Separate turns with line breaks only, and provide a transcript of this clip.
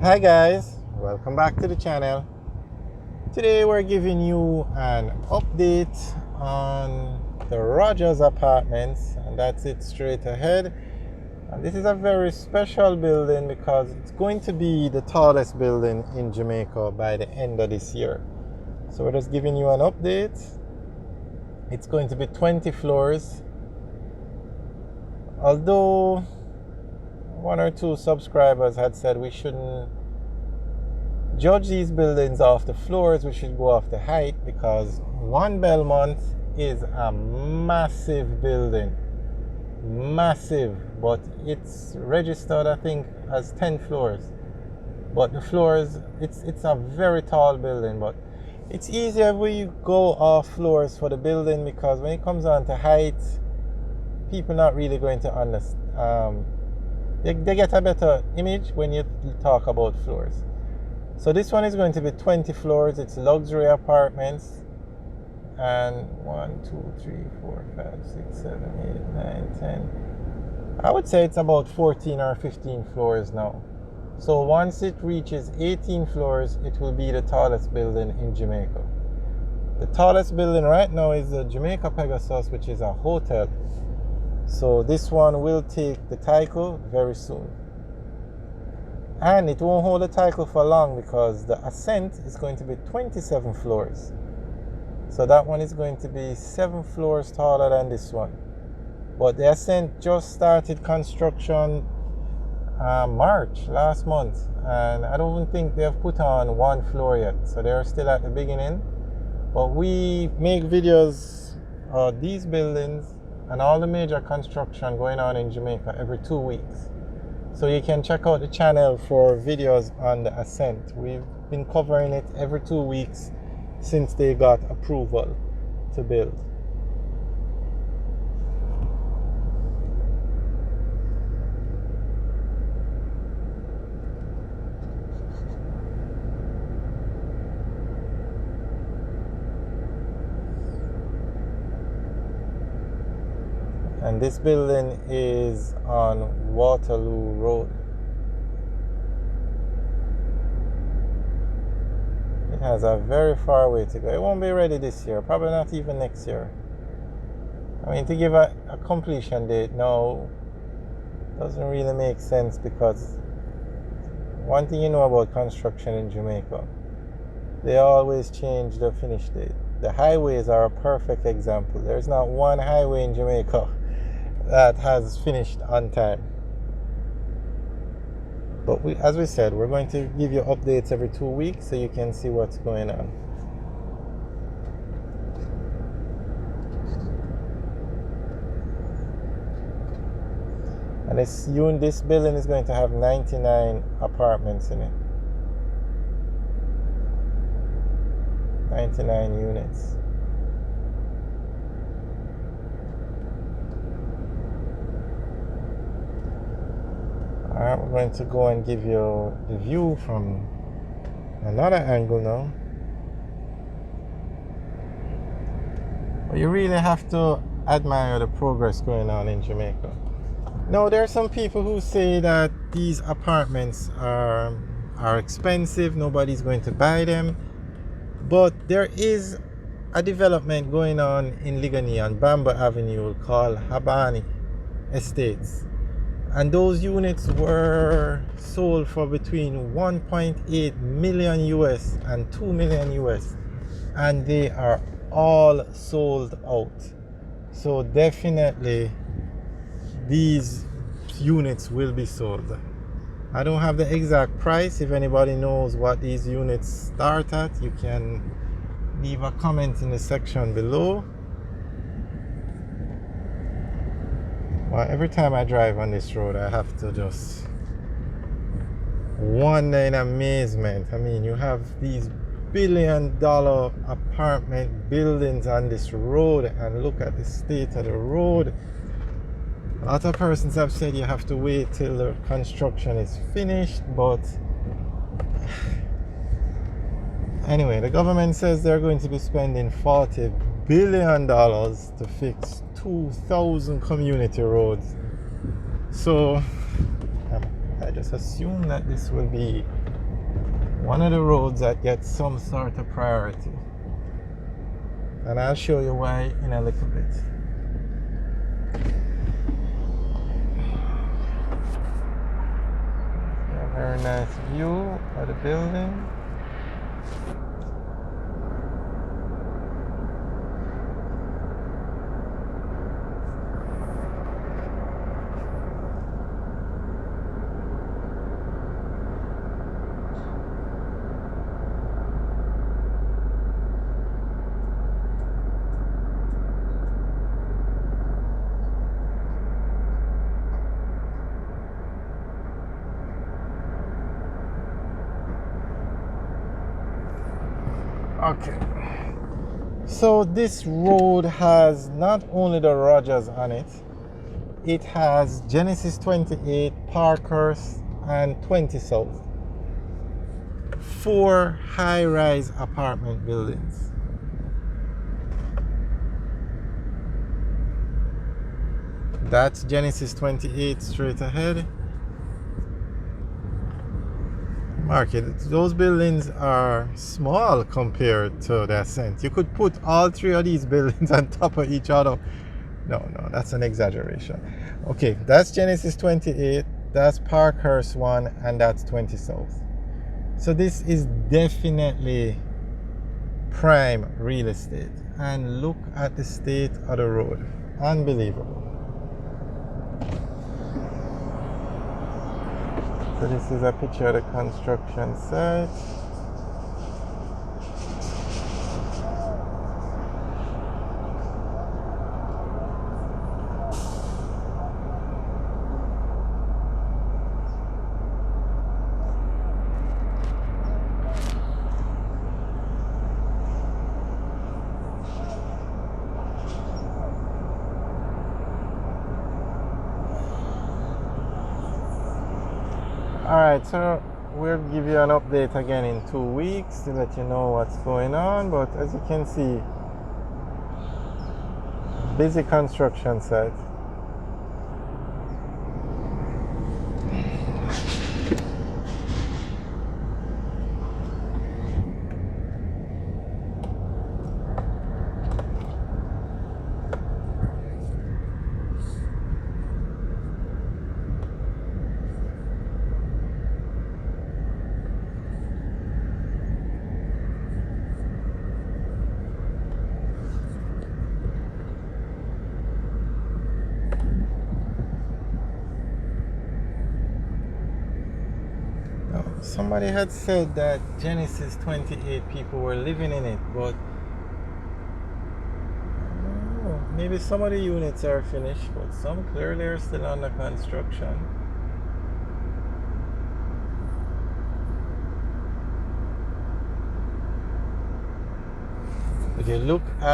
Hi guys, welcome back to the channel. Today we're giving you an update on the Rogers Apartments, and that's it straight ahead. And this is a very special building because it's going to be the tallest building in Jamaica by the end of this year. So we're just giving you an update. It's going to be 20 floors. Although one or two subscribers had said we shouldn't judge these buildings off the floors, we should go off the height, because One Belmont is a massive building. Massive, but it's registered, I think, as 10 floors. But the floors, it's a very tall building, but it's easier if we go off floors for the building, because when it comes on to height, people not really going to understand. They get a better image when you talk about floors. So this one is going to be 20 floors. It's luxury apartments. And 1, 2, 3, 4, 5, 6, 7, 8, 9, 10. I would say it's about 14 or 15 floors now. So once it reaches 18 floors, it will be the tallest building in Jamaica. The tallest building right now is the Jamaica Pegasus, which is a hotel. So this one will take the title very soon. And it won't hold the title for long, because the Ascent is going to be 27 floors. So that one is going to be 7 floors taller than this one. But the Ascent just started construction March last month, and I don't think they've put on one floor yet. So they're still at the beginning. But we make videos of these buildings and all the major construction going on in Jamaica every 2 weeks. So you can check out the channel for videos on the Ascent. We've been covering it every 2 weeks since they got approval to build. And this building is on Waterloo Road. It has a very far way to go. It won't be ready this year, probably not even next year. I mean, to give a completion date now doesn't really make sense, because one thing you know about construction in Jamaica, they always change the finish date. The highways are a perfect example. There's not one highway in Jamaica that has finished on time. But as we said, we're going to give you updates every 2 weeks so you can see what's going on. And this building is going to have 99 apartments in it. 99 units. Alright, we're going to go and give you the view from another angle now. But you really have to admire the progress going on in Jamaica. Now, there are some people who say that these apartments are expensive, nobody's going to buy them. But there is a development going on in Ligani on Bamboo Avenue called Habani Estates. And those units were sold for between 1.8 million US and 2 million US. And they are all sold out. So definitely these units will be sold. I don't have the exact price. If anybody knows what these units start at, you can leave a comment in the section below. Well, every time I drive on this road, I have to just wonder in amazement. I mean, you have these billion-dollar apartment buildings on this road, and look at the state of the road. A lot of persons have said you have to wait till the construction is finished, but anyway, the government says they're going to be spending $40 billion to fix 2,000 community roads. So just assume that this will be one of the roads that gets some sort of priority. And I'll show you why in a little bit. A very nice view of the building. Okay, so this road has not only the Rogers on it, it has Genesis 28, Parkhurst, and 20 South. 4 high-rise apartment buildings. That's Genesis 28 straight ahead. Market, those buildings are small compared to the Ascent. You could put all 3 of these buildings on top of each other. No, that's an exaggeration. Okay, that's Genesis 28, that's Parkhurst 1, and that's 20 South. So this is definitely prime real estate. And look at the state of the road. Unbelievable. So this is a picture of the construction site. Alright, so we'll give you an update again in 2 weeks to let you know what's going on. But as you can see, busy construction site. Somebody had said that Genesis 28 people were living in it, but I don't know. Maybe some of the units are finished, but some clearly are still under construction. If you look at